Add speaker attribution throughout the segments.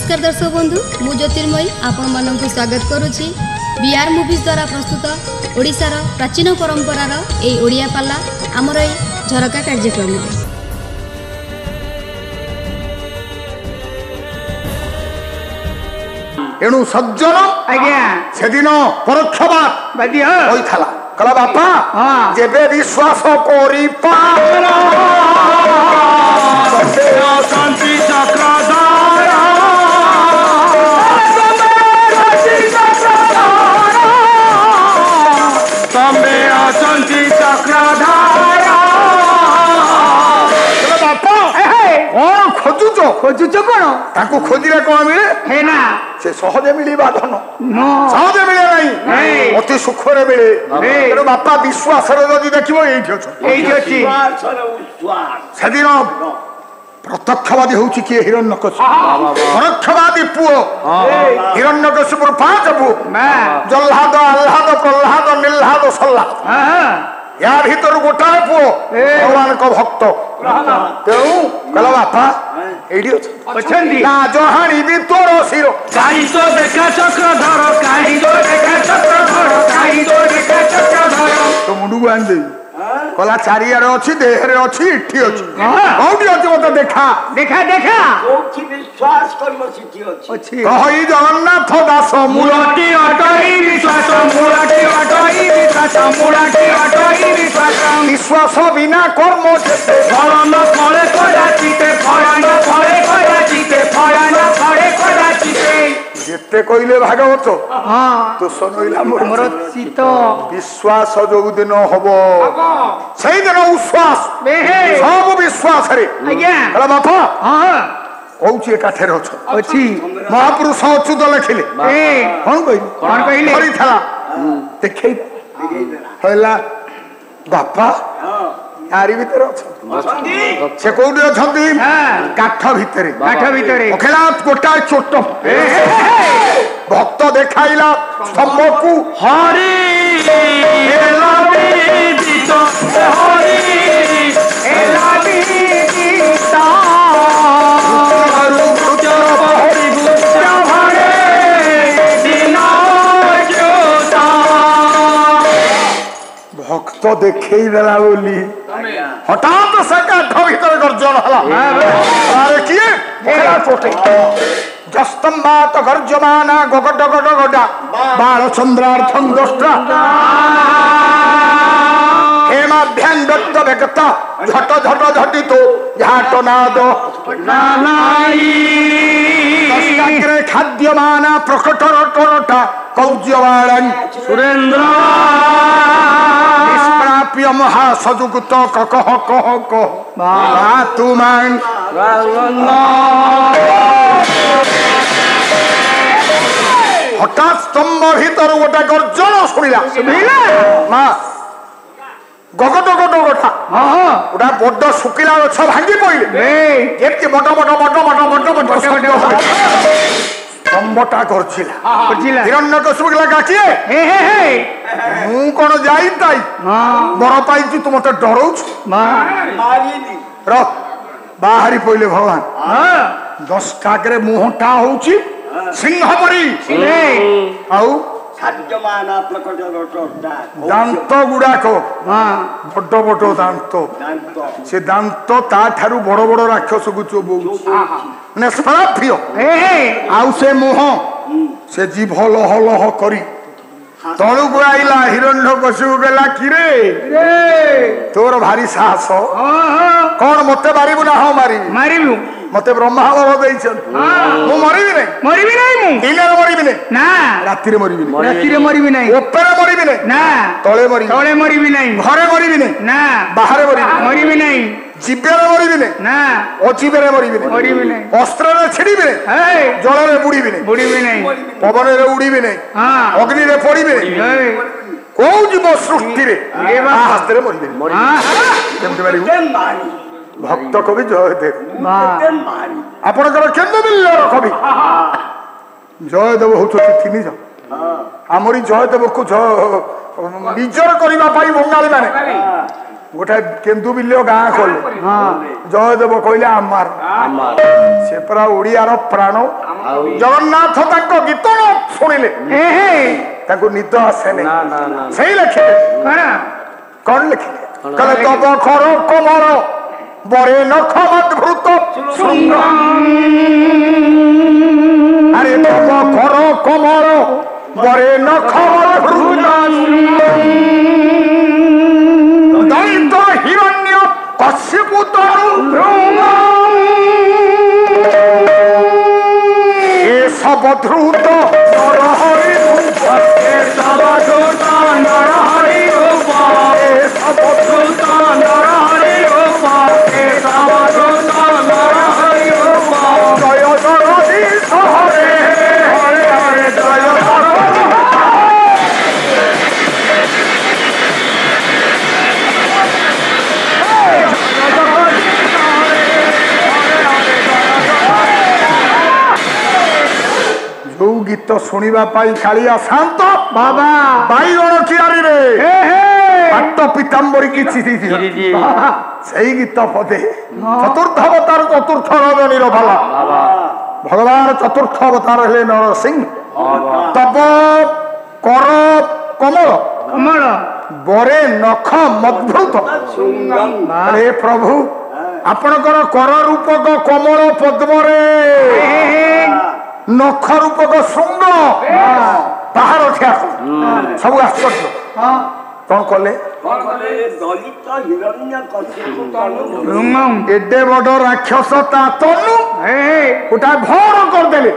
Speaker 1: नमस्कार दर्शक बंधु मु ज्योतिर्मयी आपण मानक स्वागत करुछि बीआर मूवीज द्वारा प्रस्तुत ओडिशार प्राचीन परंपरार ए ओडिया पाला आमर ए झरका कार्यक्रम
Speaker 2: एणु सज्जन
Speaker 3: आज्ञा
Speaker 2: से दिन परोक्षवाद
Speaker 3: बादिया
Speaker 2: होइथला कला बापा जेबे विश्वास कोरी पारा शांति चक्रधारा तमे शांति चक्रधारा बापा कौन खोजुच
Speaker 3: खोजुच कोन
Speaker 2: ताको खोजिले कोन मिले
Speaker 3: है ना
Speaker 2: से सहजे मिलिबा धन
Speaker 3: नो
Speaker 2: सहजे मिले नहीं अति सुखरे मिले तेरे बापा विश्वास रे जदी देखिबो एठी अछि सेदिन प्रत्यक्षवादी होउछि कि हिरण्यकशिपु परोक्षवादी पुओ हिरण्यकशिपुर पांच पुओ जल्लाद आह्लाद प्रह्लाद निल्लाद सल्लाद या भीतर गोटाए पुओ भगवान को भक्त तेऊ कहला बापा एडी
Speaker 3: अछंदी
Speaker 2: ना जोहानी भी तोरो सिरो
Speaker 3: काई तो देखा चक्रधर काई तो देखा चक्रधर काई तो देखा चक्रधर
Speaker 2: तो मुंडू आन दे कला चारियारे अछि देहरे अछि इठी अछि कोठी अछि मते देखा
Speaker 3: देखा देखा
Speaker 4: कोठी विश्वास कर्म सिद्धि अछि
Speaker 2: कहई जगन्नाथ दास
Speaker 3: मुलाटी अटई विश्वास मुलाटी अटई विश्वास मुलाटी अटई विश्वास
Speaker 2: विश्वास बिना कर्म
Speaker 3: फलन फले कदाचिते फलन फले कदाचिते फलन फले कदाचिते
Speaker 2: जेते कइले भागवत
Speaker 3: हां
Speaker 2: तो सुनइला
Speaker 3: मोर चित
Speaker 2: विश्वास जो दिन हबो सही दिन विश्वास सब विश्वास रे
Speaker 3: आज्ञा
Speaker 2: कहला बापा
Speaker 3: हां
Speaker 2: कौची एकाठेर
Speaker 3: अछि
Speaker 2: महापुरुष अच्युत लेखिले कौन कहले हरि थला देखै हला बापा यारी भीतर से कोठी अछंती काठ भीतर अखिलात गोटा चोट भक्त देखाइला स्तंभकु
Speaker 3: हरि एलाबीत हरि एलाबीत
Speaker 2: भक्त देखई देला बोली हठात से काठ भीतर गर्जन हला अरे किए ओकरा चोटे जस्तंबात गर्जमाना गगड गड गडा बालचंद्रार्थं दष्टा हेमाभ्यां दत्त बेगता झट झट झटितो झाटनाद
Speaker 3: नानाई
Speaker 2: दष्टाग्रे खाद्यमाना प्रकट रटरटा कौज्यवाणं
Speaker 3: सुरेंद्र
Speaker 2: निष्प्राप्य महासजुगुत ककह कह कह तुमान हठात स्तंभ भीतर गोटे गर्जन शुणिला माँ गगट गट गटा गोटा बड़ शुकिला गछ भांगी पड़े बड़ बड़ बड़ बड़ बड़ बड़ स्तंभटा गर्जिला हिरण्यकशिपु कहला काकिए मु कौन जाई ताई बर पाई तू मते डरौछ र बाहरी पइले भगवान 10 काकरे मुहटा होउची सिंह परी आउ दांत गुड़ाक बड़ बड़ दांत से दांत ता ठारू बड़ बड़ राक्षस को चोबौ आउ से मुह से जीभ लह लह करी तलू को आइला हिरण्यकशिपु गेला किरे तोर भारी साहस कौन मते मारिबु ना हो मारिबु मते ब्रह्मा वर दैछन मु मरिबि नै मु दिने मरिबि नै ना राति रे मरिबि नै ऊपर मरिबि नै ना तळे मरिबि नै घरे मरिबि नै ना बाहर मरिबि नै जीवेर मरिबि नै ना अजीवेर मरिबि नै अस्त्र रे छिडिबि नै जल रे बुडिबि नै पवन रे उडिबि नै अग्नि रे पडिबि नै को जीव सृष्टि रे हाथ रे मरिबि केमते मारिबु भक्त कवि जयदेव आपणकर केन्द्र मिल्लर कवि जयदेव होती तीन जन आमरी जयदेव को निजर करने बंगाली माने गोटे केन्दु बिल्य गाँ कले जयदेव कहले आमार से पूरा ओडियार प्राण ଜଗନ୍ନାଥ ତାଙ୍କ ଗୀତ ନ ଶୁଣିଲେ ତାଙ୍କୁ ନିଦ ଆସେନି। ସେଇ ଲେଖିଲେ କଣ ଲେଖିଲେ? କହିଲେ ତବ ଖର କୋମଳ ବରେ ନଖ ମଦ୍ଭୃତ ଶୃଙ୍ଗ। ଆରେ ତବ ଖର କୋମଳ ବରେ ନଖ ମଦ୍ଭୃତ ଦଳିତ ହିରଣ୍ୟ କଶ୍ୟପ ତନୁ ଏ ସବଧୃତ ନରହରି ରୂପ ଏ ସବଧୃତ ନରହରି ରୂପ ଏ ସବଧୃତ ନରହରି ରୂପ ଏ ସବଧୃତ ନରହରି ରୂପ ଜୟ ଜଗଦୀଶ ହରେ ହରେ ହରେ ଜୟ ଯୋଉ ଗୀତ ଶୁଣିବା ପାଇଁ କାଳିଆ ଶାନ୍ତ ବାବା ବାଇଗଣ କିଆରିରେ ପାଟ ପିତାମ୍ବରୀ କିଛି ସେଇ ଗୀତ ପଦେ ଚତୁର୍ଥ ଅବତାର ଚତୁର୍ଥ ରଜନୀର ଭଲ ଭଗବାନ ଚତୁର୍ଥ ଅବତାର ହେଲେ ନରସିଂହ। ତବ କର କମଳ କମଳ ବରେ ନଖ ମଦ୍ଭୃତ। ହେ ପ୍ରଭୁ ଆପଣଙ୍କର କର ରୂପକ କମଳ ପଦ୍ମରେ ନଖ ରୂପକ ଶୃଙ୍ଗ ପାହାଡ଼ ଠିଆ ସବୁ ଆଶ୍ଚର୍ଯ୍ୟ। କଣ କଲେ? ଏଡେ ବଡ ରାକ୍ଷସ ତା ତନୁ ଗୋଟା ଭର କରିଦେଲେ।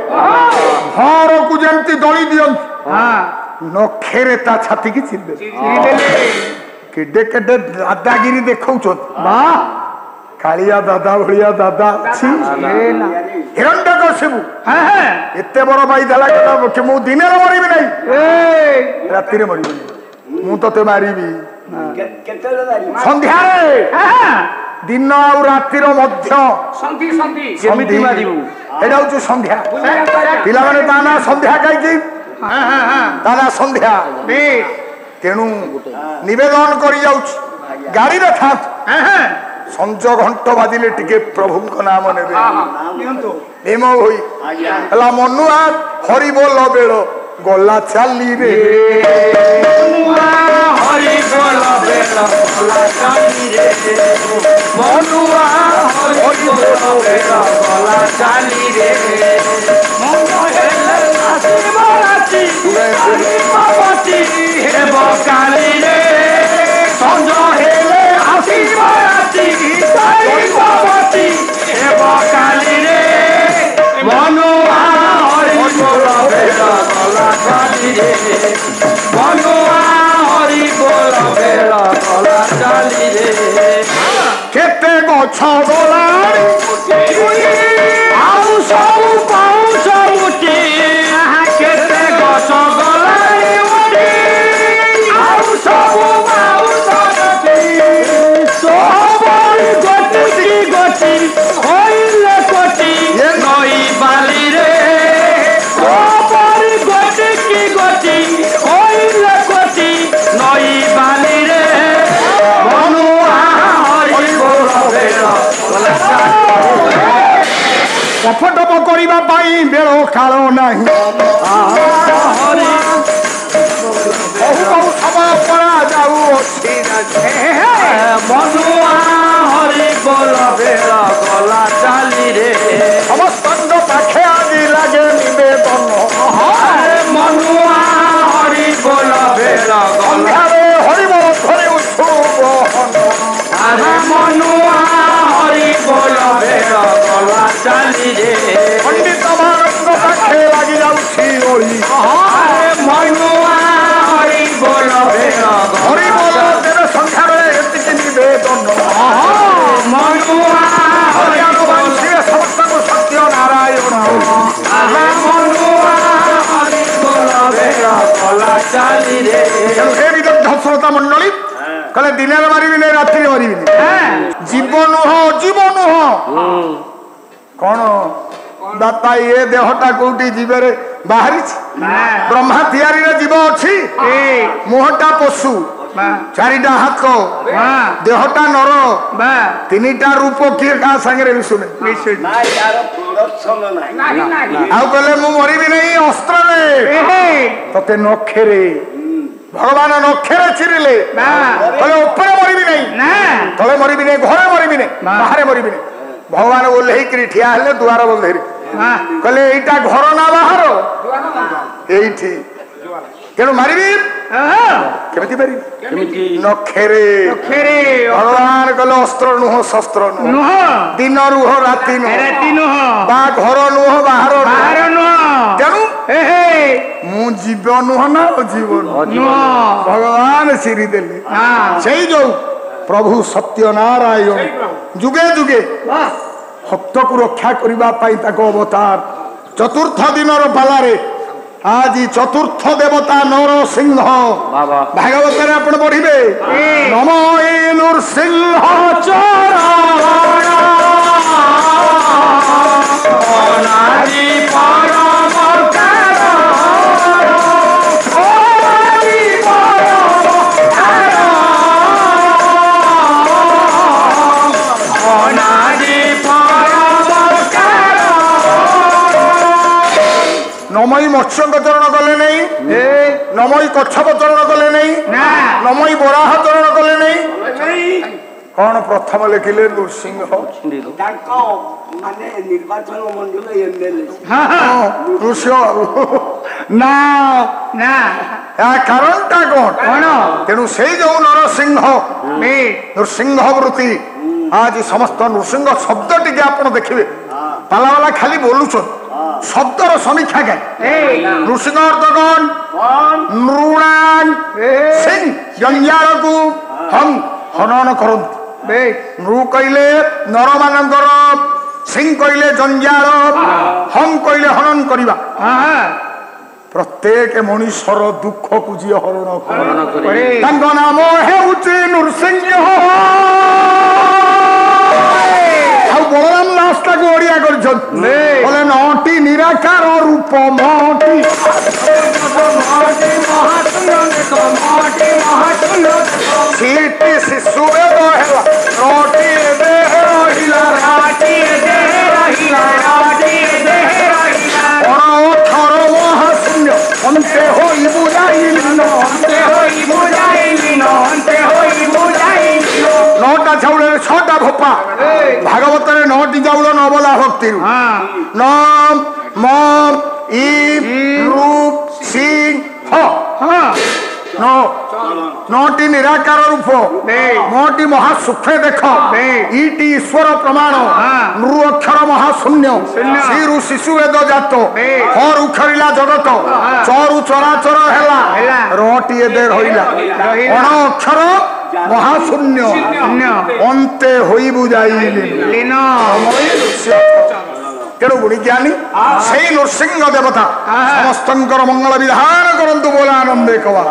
Speaker 2: ଭରକୁ ଯେମିତି ଦଳି ଦିଅନ୍ତି ନଖେରେ ତା ଛାତିକି ଚିରିଦେଲେ। କେଡେ କେଡେ ଦାଦାଗିରି ଦେଖଉଛନ୍ତି। କାଳିଆ ଦାଦା ଭଳିଆ ଦାଦା ଅଛି ହିରଣ୍ୟକଶିପୁ ଏତେ ବଡ ପାଇ ଦେଲା କି ମୁଁ ଦିନରେ ମରିବି ନାହିଁ ରାତିରେ ମରିବିନି ମୁଁ ତତେ ମାରିବି ସନ୍ଧ୍ୟାରେ ଦିନ ଆଉ ରାତିର ମଧ୍ୟ କେମିତି ମାରିବୁ ଏଇଟା ହଉଛି ସନ୍ଧ୍ୟା। ପିଲାମାନେ ତା ନା ସନ୍ଧ୍ୟା କାହିଁକି ତା ନା ସନ୍ଧ୍ୟା। ତେଣୁ ନିବେଦନ କରି ଯାଉଛି ଗାଡିରେ ଥାନ୍ତୁ ସଞ୍ଜ ଘଣ୍ଟ ବାଜିଲେ ଟିକେ ପ୍ରଭୁଙ୍କ ନାମ ନେବେ। ଭୀମ ହୋଇ ହେଲା ମନୁଆ ହରି ବୋଲ ବେଳ ଗଲା ଚାଲିରେ ହରି ବୋଲ ବେଳ ଗଲା ଚାଲିରେ ମନୁଆ ହରି ବୋଲ ବେଳ ଗଲା ଚାଲିରେ ମନ ହେଲେ ଆସିବ ରାତି ପାର୍ବତୀ ହେବ କାଲିରେ ସଞ୍ଜ ହେଲେ ଆସିବ ରାତି ପାର୍ବତୀ ହେବ କାଲିରେ ମନୁଆ ହରି ବୋଲ ବେଳ ଗଲା ଚାଲିରେ ମନୁଆ ହରି ବୋଲ ବେଳ ଗଲା ଚାଲିରେ କେତେ ଗଛ ଗଲାଣି ଆଉ ସବୁ ପାଉଛ ମୁଠି କେତେ ଗଛ ଗଲାଣି ଆଉ ସବୁ ପାଉଛ ଗଟି ଗଟି ହଇଲେ କୋଟି ନଈ ବାଲିରେ ଗଟି କି ଗଟି ହଇଲେ କୋଟି ନଈ ବାଲିରେ ମନୁଆ ହରି ବୋଲ ବେଳ ଟପ କରିବା ପାଇଁ ବେଳ କାଳ ନାହିଁ ବହୁ ବହୁ ସମୟ ପରା ଯାଉଅଛି ମନୁଆ ହରି ବୋଲ ବେଳ ଗଲା ଚାଲିରେ ସମସ୍ତଙ୍କ ପାଖେ ଆଜି ଲାଗେ ନିବେଦନ ମନୁଆ ହରି ବୋଲ ବେଳ ଗଲାରେ ହରି ବୋଲ ଧରି ଉଠୁ ଆରେ ମନୁଆ ହରି ବୋଲ ବେଳ ଗଲା ଚାଲିରେ ପଣ୍ଡିତ ମାନଙ୍କ ପାଖେ ଲାଗି ଯାଉଛି ଓଳି ମନୁଆ ହରି ବୋଲ ବେଳ ହରି ବୋଲ ଦେବେ ସଂଖ୍ୟାରେ ଏତିକି ନିବେଦନ ମନୁଆ ହରି ସମସ୍ତଙ୍କୁ ସତ୍ୟ ନାରାୟଣ ମନୁଆ ହରି ବୋଲ ବେଳ ଗଲା ଚାଲିରେ। ହେ ବିଦଗ୍ଧ ଶ୍ରୋତା ମଣ୍ଡଳୀ କହିଲେ ଦିନରେ ମାରିବିନି ରାତିରେ ମାରିବିନି ଜୀବ ନୁହଁ କଣ ଦାତା ଏ ଦେହଟା କୋଉଠି ଜୀବରେ ବାହାରିଛି ବ୍ରହ୍ମା ତିଆରିରେ ଜୀବ ଅଛି ମୁହଁଟା ପଶୁ ଚାରିଟା ହାତ ଦେହଟା ନର ତିନିଟା ରୂପ କିଏ କାହା ସାଙ୍ଗରେ ମିଶୁନି ଆଉ କହିଲେ ମୁଁ ମରିବି ନାହିଁ ଅସ୍ତ୍ରରେ ତତେ ନଖେରେ ଭଗବାନ ନଖେରେ ଚିରିଲେ କହିଲେ ଉପରେ ମରିବି ନାହିଁ ତଳେ ମରିବି ନାହିଁ ଘରେ ମରିବି ନାହିଁ ବାହାରେ ମରିବି ନାହିଁ ଭଗବାନ ଓହ୍ଲେଇକିରି ଠିଆ ହେଲେ ଦୁଆର ବନ୍ଧରେ କହିଲେ ଏଇଟା ଘର ନା ବାହାର ଏଇଠି ତେଣୁ ମାରିବି କେମିତି ମାରିବି ନଖେରେ ଭଗବାନ କହିଲେ ଅସ୍ତ୍ର ନୁହଁ ଶସ୍ତ୍ର ନୁହଁ ଦିନ ରୁହ ରାତି ନୁହଁ ବା ଘର ନୁହଁ ବାହାର ନୁହଁ ତେଣୁ ମୁଁ ଜୀବ ନୁହଁ ନା ଜୀବନ ଭଗବାନ ଚିରି ଦେଲେ ସେଇ ଯୋଉ ପ୍ରଭୁ ସତ୍ୟନାରାୟଣ ଯୁଗେ ଯୁଗେ ଭକ୍ତକୁ ରକ୍ଷା କରିବା ପାଇଁ ତାଙ୍କ ଅବତାର ଚତୁର୍ଥ ଦିନର ପାଲାରେ ଆଜି ଚତୁର୍ଥ ଦେବତା ନରସିଂହ ଭାଗବତରେ ଆପଣ ପଢିବେ ନମୋ ଏ ନୃସିଂହ नमई मत्स्यंग चरण कले नहीं नमई कच्छप चरण कले नहीं नमई बराह चरण कले नहीं कौन प्रथम लिखिले नृसिंह
Speaker 4: निर्वाचन मंडल
Speaker 2: ना ना कारणटा कौन तेणु से जो नरसिंह नृसिंह वृत्ति आज समस्त नृसिंह शब्द टी आप देखिए पालावाला खाली बोलुच शब्दर समीक्षा क्या नृसिंह अर्थ कौन नृणान सिंह जंजाल को हम हनन करते नृ कहले नर मानकर सिंह कहले जंजाल हम कहले हनन करिबा प्रत्येक मनुष्यर दुख को जी हरण करे तांको नाम हेउची नृसिंह बलराम दास को ओडिया कर नटी निराकार रूप मटी शिशु नटी देह अठर महाशून्य अंते होई नौटा चाउल छटा भोपा भागवत नौटी चाउल नवला भक्ति नम मम ईम रूप सिंह नौटी निराकार रूप नौटी महासूक्ष्म देख ईटी ईश्वर प्रमाण नृ अक्षर महाशून्य श्रीरु शिशु वेद जात हरु खरिला जगत चरु चराचर हैला रोटी एदे रहिला अण अक्षर महाशून्य अंते होई बुझाइले तेणु गुणी ज्ञानी से नृसिंह देवता समस्त मंगल विधान करंतु बोला आनंदे कवा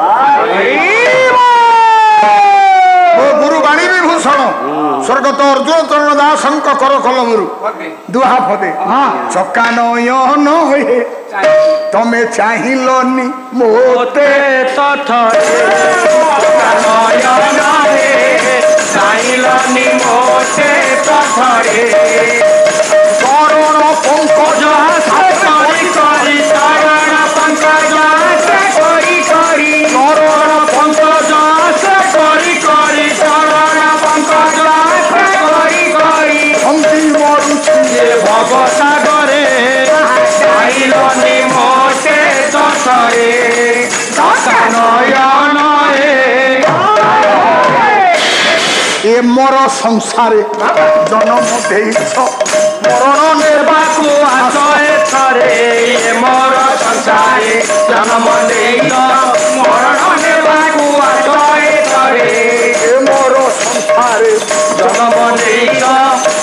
Speaker 2: गुरु बाणी विभूषण स्वर्गत अर्जुन चरण दास कर कलमरु दुहा फदे चका नयन हे तमे चाहिलनी मोते चाहिलनी मोते चरण पंकज करी करी चरण पंकज करी करी चरण पंकज करी करी चरण पंकज करी करी अंति मरुछि भव सागरे आइलनि मोते तसरे नयन ए मोर संसार जन्म देइछ मरण नेबाकु आशय थरे ए मोर संसार जन्म देइछ मरण नेबाकु आशय थरे ए मोर संसार जन्म देइछ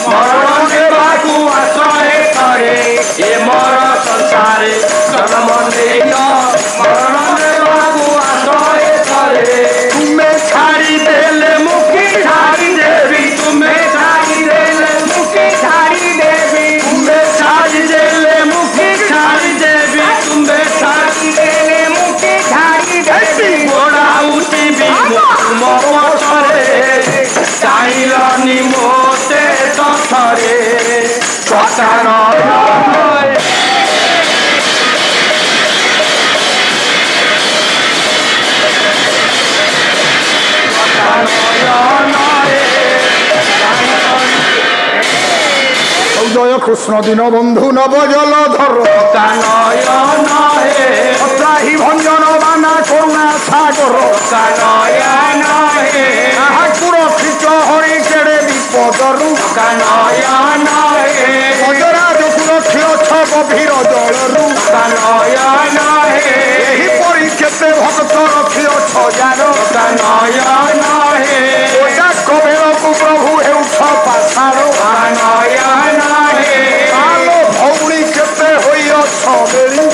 Speaker 2: मरण नेबाकु आशय थरे ए मोर संसार जन्म देइछ मरण नेबाकु आशय थरे तुमे छाड़ी देले मुक्ति छाड़ी देवी तुमे छाड़ी देले मुक्ति छाड़ी देवी तुमे छाड़ी देले मुक्ति छाड़ी देवी तुमे छाड़ी देले मुक्ति छाड़ी देवी गोड़ा उठी भी
Speaker 3: ପଛରେ ଚାହିଁଲନି ମୋତେ ସତରେ ସତାର
Speaker 2: জয় কৃষ্ণ দীন বন্ধু নব জলধর অত্রাহি ভঞ্জন বানা করুণা সাগর সুরক্ষিত হরি কেড়ে বিপদরু অজরাজ সুরক্ষিত গভীর জলরু এহিপরি কেতে ভক্ত রক্ষিছ জান কবেরকু প্রভু হেউছ পাষাণ ভৌণী কেতে হইଅছ বেড়ি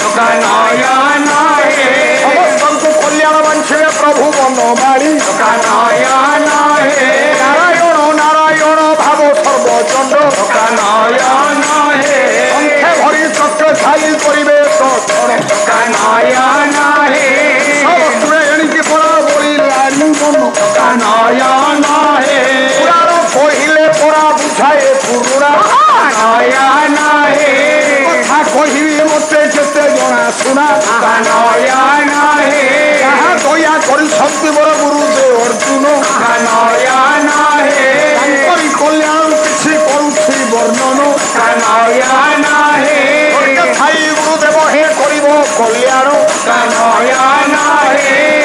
Speaker 2: সমস্তଙ୍କୁ କଲ୍ୟାଣ ବାଞ୍ଛିବେ ପ୍ରଭୁ ବନମାଳି ନାରାୟଣ ନାରାୟଣ ଭାବ ସର୍ବଚଣ୍ଡ ସଂଖ୍ୟା ଭରି ଚକ୍ର ଛାଇ କରିବେ ସମସ୍ତେ ଏଣିକି ପରା ବୋଳିଲାଣି ମନ ପୁରାଣ କହିଲେ ପରା ବୁଝାଏ ପୁରୁଣା କଥା କହିବି ମୋତେ କେତେ ଜଣାଶୁଣା ଯାହା ଦୟା କରିଛନ୍ତି ମୋର ଗୁରୁଦେବ ଅର୍ଜୁନ ତାଙ୍କରି କଲ୍ୟାଣ କିଛି କରୁଛି ବର୍ଣ୍ଣନ ଥାଇ ଗୁରୁଦେବ ହେ କରିବ କଲ୍ୟାଣ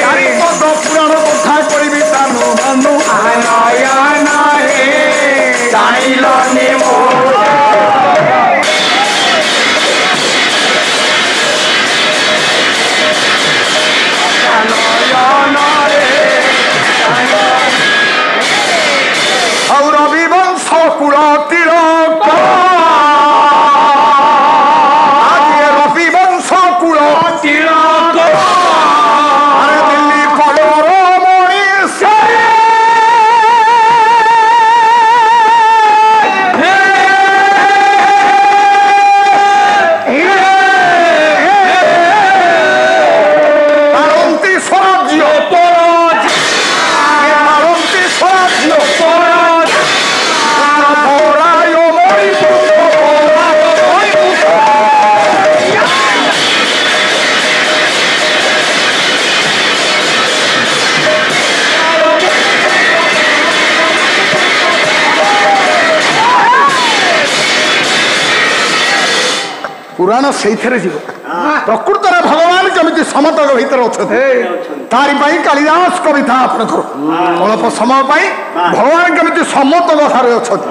Speaker 2: ଚାରିପଦ ପୁରାଣ କଥା କରିବି ତାନ ମାନ
Speaker 3: ଚାହିଁଲନି
Speaker 2: ଆଉ ରବି ବଂଶ କୁଳ ତିଳକ ଆଜି ରବି ବଂଶ କୁଳ
Speaker 3: ତିଳକ
Speaker 2: ଆରେ ଦିଲ୍ଲୀ ପଡ଼ର ମଣିଷ ମାରନ୍ତି ସ୍ୱରାଜ୍ୟ ମାରନ୍ତି ସ୍ୱରାଜ୍ୟ ପରାୟ ମଣିଷ ପୁରାଣ ସେଇଥିରେ ଯିବ ପ୍ରକୃତରେ ଭଗବାନ କେମିତି ସମସ୍ତଙ୍କ ଭିତରେ ଅଛନ୍ତି ତାରି ପାଇଁ କାଳିଦାସ କବିତା ଆପଣଙ୍କର ଅଳ୍ପ ସମୟ ପାଇଁ ଭଗବାନ କେମିତି ସମସ୍ତଙ୍କ ଠାରେ ଅଛନ୍ତି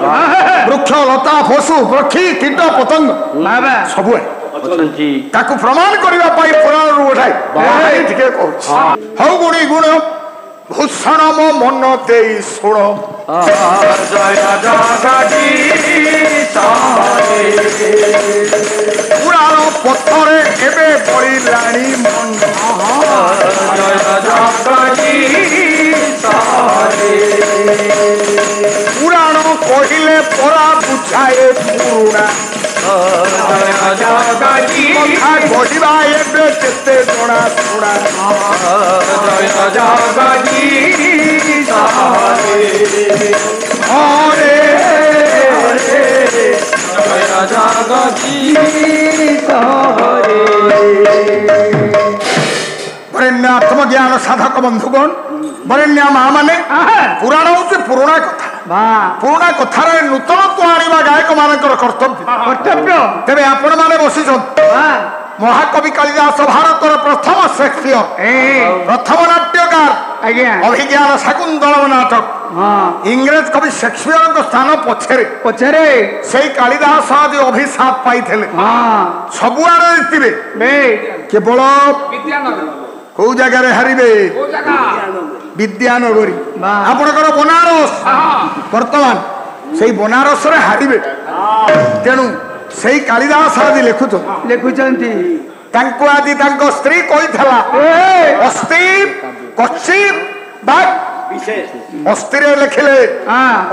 Speaker 2: ବୃକ୍ଷ ଲତା ପଶୁ ପକ୍ଷୀ କୀଟ ପତଙ୍ଗ ସବୁଆଡେ ତାକୁ ପ୍ରମାଣ କରିବା ପାଇଁ ପୁରାଣରୁ ଉଠାଏ ଟିକେ କହୁଛି ହଉ ଗୁଣି ଗୁଣ ଭୂଷଣ ମୋ ମନ ଦେଇ ଶୁଣ ପୁରାଣ ପଥରେ ଏବେ ବଳିଲାଣି ମନ ପୁରାଣ କହିଲେ ପରା ବୁଝାଏ ପୁରୁଣା କଥା କହିବା ଏବେ କେତେ ଜଣା ଶୁଣା ହରେ ବରେଣ୍ୟ ଆତ୍ମଜ୍ଞାନ ସାଧକ ବନ୍ଧୁଗଣ ବରେଣ୍ୟ ମା ମାନେ ପୁରାଣ ହଉଛି ପୁରୁଣା କଥା ପୁରୁଣା କଥାରେ ନୂତନତ୍ୱ ଆଣିବା ଗାୟକ ମାନଙ୍କର କର୍ତ୍ତବ୍ୟ ତେବେ ଆପଣ ମାନେ ବସିଛନ୍ତି ମହାକବି କାଳିଦାସ ଭାରତର ପ୍ରଥମ ସେକ୍ସିୟର ପ୍ରଥମ ନାଟ୍ୟକାର ଅଭିଜ୍ଞାନ ଶାକୁନ୍ତଳମ ନାଟକ ଇଂରେଜ କବି ସେକ୍ସପିୟରଙ୍କ ସ୍ଥାନ ପଛରେ ସେଇ କାଳିଦାସ ଆଜି ଅଭିଶାପ ପାଇଥିଲେ ସବୁଆଡେ ଜିତିବେ କେବଳ କୋଉ ଜାଗାରେ ହାରିବେ ବିଦ୍ୟାନଗରୀ ଆପଣଙ୍କର ବନାରସ ବର୍ତ୍ତମାନ ସେଇ ବନାରସରେ ହାରିବେ ତେଣୁ ସେଇ କାଳିଦାସ ଆଜି ଲେଖୁଛନ୍ତି ତାଙ୍କୁ ଆଜି ତାଙ୍କ ସ୍ତ୍ରୀ କହିଥିଲା ଅସ୍ତି କଶ୍ଚିତ୍ ବା ଅସ୍ଥିରେ ଲେଖିଲେ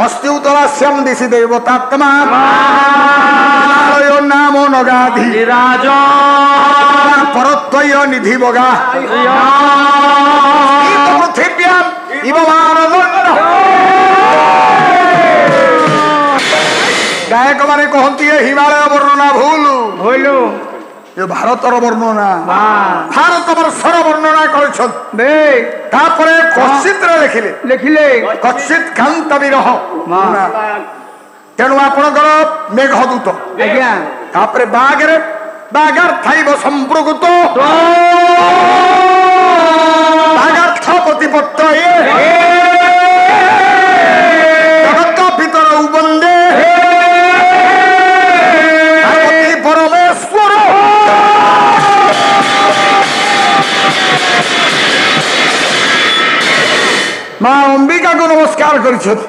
Speaker 2: ଅସ୍ତି ଉତ୍ତରାସ୍ୟମ ଦିଶି ଦେବତାତ୍ମା ନାମ ନଗାଧି ପରତ୍ୱୟ ନିଧି ବଗା ପୃଥିବ୍ୟାମ୍ ଇବମାନ ମାନେ କହନ୍ତି ଏ ହିମାଳୟ ବର୍ଣ୍ଣନା ଭୁଲ
Speaker 3: হইলো
Speaker 2: ଏ ଭାରତର ବର୍ଣ୍ଣନା ଭାରତ ବର୍ଷର ବର୍ଣ୍ଣନା କରିଛନ୍ତି ତାପରେ କଚିତରେ ଲେଖିଲେ
Speaker 3: লেখিলে
Speaker 2: କଚିତ କାନ୍ତ ବିରହ ତେଣୁ ଆପଣଙ୍କର ମେଘଦୂତ
Speaker 3: আজ্ঞা
Speaker 2: ତାପରେ ବାଘରେ ବାଘାର୍ଥାଇବ ସମ୍ପୃକ୍ତ ବାଘାର୍ଥ ପ୍ରତିପତ୍ତ ଜଗତ ପିତର ବନ୍ଦେ ପାର୍ବତୀ ପରମେଶ୍ୱର ମା ଅମ୍ବିକାକୁ ନମସ୍କାର କରିଛନ୍ତି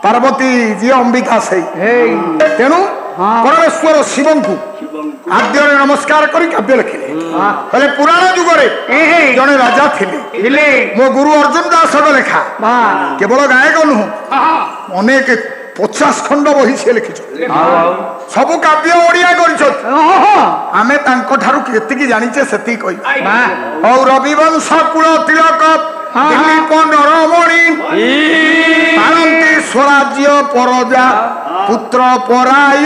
Speaker 2: ପାର୍ବତୀ ଯିଏ ଅମ୍ବିକା ସେଇ ତେଣୁ ପରମେଶ୍ୱର ଶିବଙ୍କୁ ଆଦ୍ୟରେ ନମସ୍କାର କରି କାବ୍ୟ ଲେଖିଲେ କହିଲେ ପୁରାଣ ଯୁଗରେ ଜଣେ ରାଜା ଥିଲେ ମୋ ଗୁରୁ ଅର୍ଜୁନ ଦାସଙ୍କ ଲେଖା କେବଳ ଗାୟକ ନୁହଁ ଅନେକ 50 ଖଣ୍ଡ ବହି ସେ ଲେଖିଛନ୍ତି ସବୁ କାବ୍ୟ ଓଡ଼ିଆ କରିଛନ୍ତି ଆମେ ତାଙ୍କ ଠାରୁ କେତିକି ଜାଣିଛେ ସେତିକି କହିବା ହଉ ରବିବଂଶ କୁଳ ତିଳକ ଦିଲ୍ଲୀପ ନରମଣି ପାଳନ୍ତି ସ୍ୱରାଜ୍ୟ ପରଜା ପୁତ୍ର ପରାୟ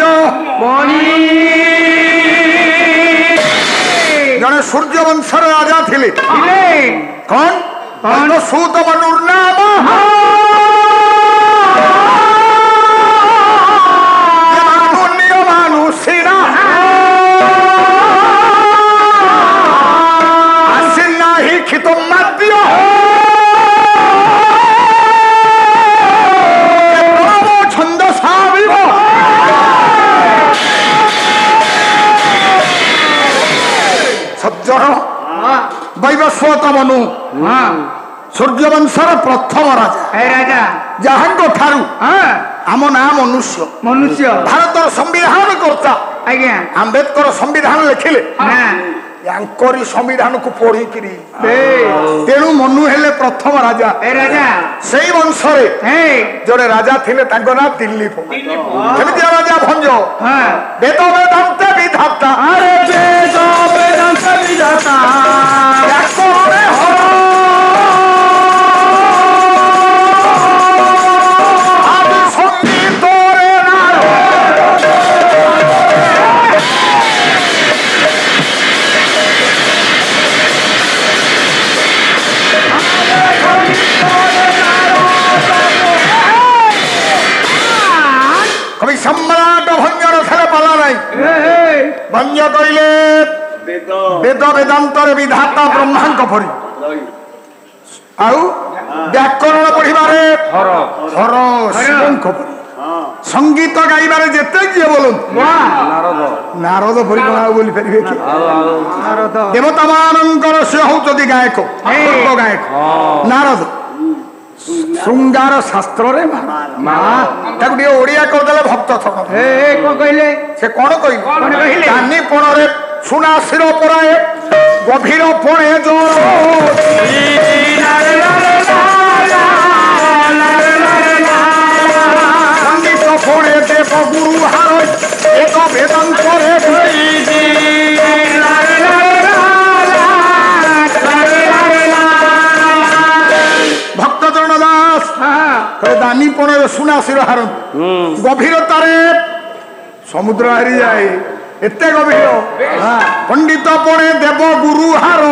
Speaker 2: ଜଣେ ସୂର୍ଯ୍ୟବଂଶର ରାଜା ଥିଲେ କଣ ସୂତ ମନୁର ନାମ মানুষেরা আসেন না হিখিত মাদ্য ছন্দ সাবিব সজ্জন বৈবস্বত মনু সূর্যবংশর প্রথম রাজা যাহাঙ্গ ঠারু आम ना मनुष्य
Speaker 3: মনুষ্য
Speaker 2: भारतर संविधान करता
Speaker 3: আজ্ঞা
Speaker 2: आंबेडकर संविधान लिखिले यांकरी संविधान को पढ़ी किरी तेणु मनु हेले प्रथम राजा
Speaker 3: রাজা
Speaker 2: सेई वंश रे जोड़े राजा थिले तांको ना दिल्लीप केमिति राजा भंज वेद वेदांत विधाता
Speaker 3: अरे वेद वेदांत विधाता
Speaker 2: व्याकरणे हर सम्राट भंजर थले पाला नहीं भंज कहले वेद वेदांत विधाता ब्रह्मा परी आउ व्याकरण पढ़िबारे हर शिवं परी संगीत गाइबारे जेते किए बोलूं नारद परी कोना बोली परिबे कि देवता मानकर से होउचदी गायक गायक नारद श्रृंगार शास्त्र रे ओडिया करदेले भक्त थक
Speaker 3: कहले
Speaker 2: से कौन कहले दानी पण रे सुना सिर पराए गभीर पणे जोर संगीत पणे देव गुरु हार एक वेदांत रे दानी पण सुना सिर हार गभीरतार समुद्र हारी जाए एते गभीर पंडित पणे देव गुरु हार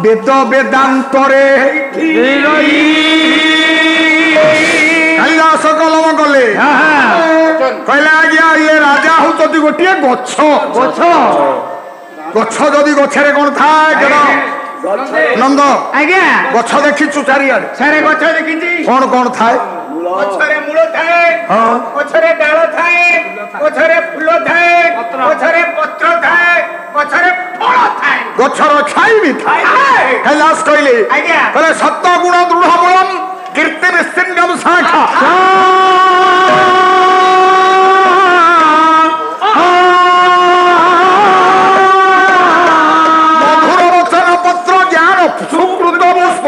Speaker 2: वेद वेदांत कैलास कलम कले कहले आज्ञा ये राजा हूँ गोटे गछ गछ गछ जदि गछरे कौन थाए नंद
Speaker 3: आज्ञा
Speaker 2: गछ देखिछु चारिआडे
Speaker 3: सारे गछ देखिछि
Speaker 2: कौन कौन थाए
Speaker 3: गछरे मूल थाए गछरे डाल थाए गछरे फूल थाए गछरे पत्र थाए गछरे फल थाए
Speaker 2: गछर छाई भी थाए कैलाश कहले कहले सत्य गुण दृढ़ बलम कीर्ति विस्तीर्णम शाखा मधुर वचन पत्र ज्ञान सुकृत पुष्प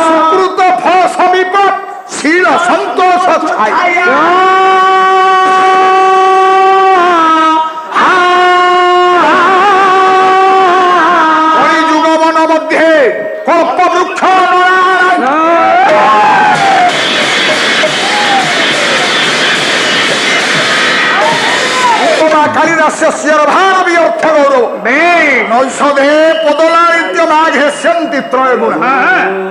Speaker 2: सुकृत फल समीप शील संतोष कलिजुग वन मध्य କହିଲା କାଳିଦାସ୍ୟ ରଭାନବି ଅର୍ଥ ଗୌରବ ନୈଷଧେ ପଦଲାଳିତ୍ୟ ମାଘେସ୍ୟନ୍ତି ତ୍ରୟ ଗୁଣ।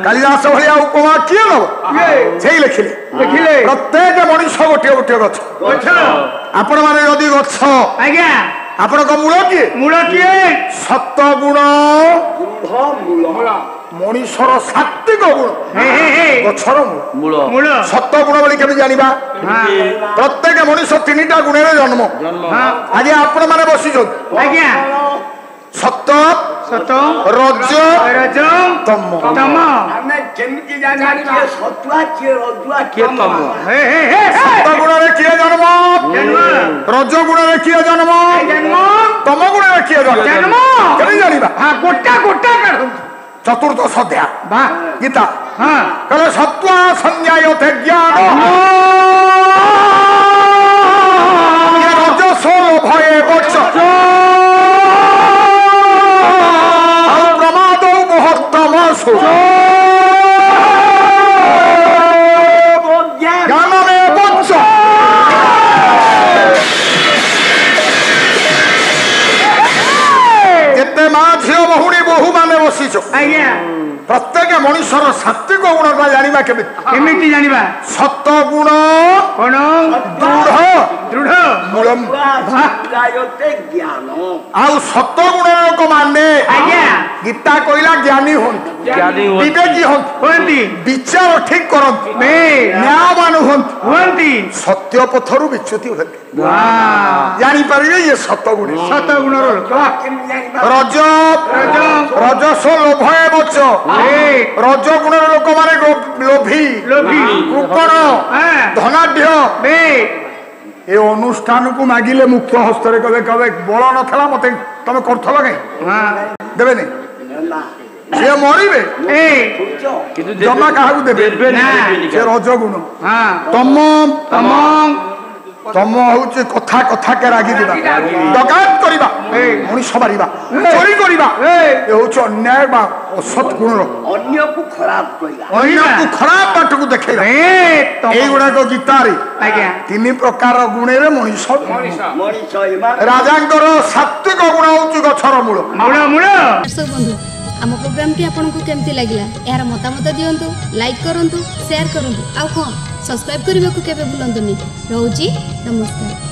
Speaker 2: କାଳିଦାସ ଭଳିଆ ଉପମା କିଏ ନବ? ସେଇ ଲେଖିଲେ ପ୍ରତ୍ୟେକ ମଣିଷ ଗୋଟିଏ ଗୋଟିଏ ଗଛ। ଆପଣ ମାନେ ଯଦି ଗଛ
Speaker 3: ଆଜ୍ଞା
Speaker 2: ଆପଣଙ୍କ ମୂଳ କିଏ?
Speaker 3: ମୂଳ କିଏ?
Speaker 2: ସତ୍ୱଗୁଣ ମଣିଷର ସାତ୍ବିକ ଗୁଣ ଗଛର ମୂଳ। ସତ୍ୱଗୁଣ ବୋଲି କେମିତି ଜାଣିବା? ପ୍ରତ୍ୟେକ ମଣିଷ 3ଟା ଗୁଣରେ ଜନ୍ମ। ଆଜି ଆପଣ ମାନେ ବସିଛନ୍ତି
Speaker 3: ଆଜ୍ଞା
Speaker 2: ସତ
Speaker 3: ସତ
Speaker 2: ରଜ
Speaker 3: ରଜ
Speaker 2: ତମ।
Speaker 4: ଆମେ କେମିତି ଜାଣିବା ସତ୍ୱା କିଏ ରଜୁଆ କିଏ ତମ?
Speaker 2: ସତ ଗୁଣରେ କିଏ ଜନ୍ମ? ରଜ ଗୁଣରେ କିଏ ଜନ୍ମ? ତମ ଗୁଣରେ କିଏ ଜନ୍ମ? କେମିତି ଜାଣିବା?
Speaker 3: ଗୋଟା ଗୋଟା
Speaker 2: ଚତୁର୍ଦଶ ଅଧ୍ୟାୟ ଗୀତା କହିଲେ ସତ୍ୱା ସଂଜ୍ଞାୟତେ ଜ୍ଞାନ ରଜସ ଲୋଭଏ ବଚ ପ୍ରମାଦ ମୁହତ୍ତମସୁ ଜ୍ଞାନରେ ବଚ। ଯେତେ ମା ଝିଅ ଭଉଣୀ ବୋହୂ ମାନେ ବସିଛ ପ୍ରତ୍ୟେକ ମଣିଷର ସାତ୍ବିକ ଗୁଣଟା ଜାଣିବା କେମିତି?
Speaker 3: କେମିତି ଜାଣିବା?
Speaker 2: ସତ ଗୁଣ
Speaker 3: କଣ?
Speaker 2: ଦୃଢ
Speaker 3: ଦୃଢ
Speaker 2: ମୂଳମ୍।
Speaker 4: ଜ୍ଞାନ
Speaker 2: ଆଉ ସତ ଗୁଣ ଲୋକ ମାନେ ଗୀତା କହିଲା ଜ୍ଞାନୀ ହୁଅନ୍ତି, ବିବେକୀ ହୁଅନ୍ତି, ବିଚାର ଠିକ କରନ୍ତି, ନ୍ୟାୟବାନ ହୁଅନ୍ତି, ସତ୍ୟ ପଥରୁ ବିଚ୍ୟୁତି ହୁଅନ୍ତି। ଜାଣିପାରିବେ ଇଏ ସତ ଗୁଣ।
Speaker 3: ସତ ଗୁଣର
Speaker 2: ରଜ ରଜସ ଲୋଭଏ ବଚ ରଜ ଗୁଣର ଲୋକମାନେ ଲୋଭୀ କୃପଣ ଧନାଢ୍ୟ। ଏ ଅନୁଷ୍ଠାନକୁ ମାଗିଲେ ମୁକ୍ତ ହସ୍ତରେ କବେ କବେ ବଳ ନଥିଲା ମତେ ତମେ କରୁଥିଲ କାଇଁ ଦେବେନି? ସିଏ ମରିବେ ଜମା କାହାକୁ ଦେବେ? ସେ ରଜ ଗୁଣ। ତମ ତମ ତମ ହଉଛି କଥା କଥାକେ ରାଗିଯିବା, ଡକାୟତ କରିବା, ମଣିଷ ମାରିବା, ଚୋରି କରିବା, ଏ ହଉଛି ଅନ୍ୟାୟ ବା ଅସତ୍ ଗୁଣର
Speaker 4: ଅନ୍ୟକୁ ଖରାପ କରିବା,
Speaker 2: ଅନ୍ୟକୁ ଖରାପ ବାଟକୁ ଦେଖେଇବା। ଏଇଗୁଡାକ ଗୀତାରେ 3 ପ୍ରକାର ଗୁଣରେ ମଣିଷ। ରାଜାଙ୍କର ସାତ୍ବିକ ଗୁଣ ହଉଛି ଗଛର ମୂଳ।
Speaker 1: ଦର୍ଶକ ବନ୍ଧୁ ଆମ ପ୍ରୋଗ୍ରାମଟି ଆପଣଙ୍କୁ କେମିତି ଲାଗିଲା ଏହାର ମତାମତ ଦିଅନ୍ତୁ, ଲାଇକ୍ କରନ୍ତୁ, ସେୟାର କରନ୍ତୁ, ଆଉ ହଁ ସବସ୍କ୍ରାଇବ୍ କରିବାକୁ କେବେ ଭୁଲନ୍ତୁନି। ରହୁଛି, ନମସ୍କାର।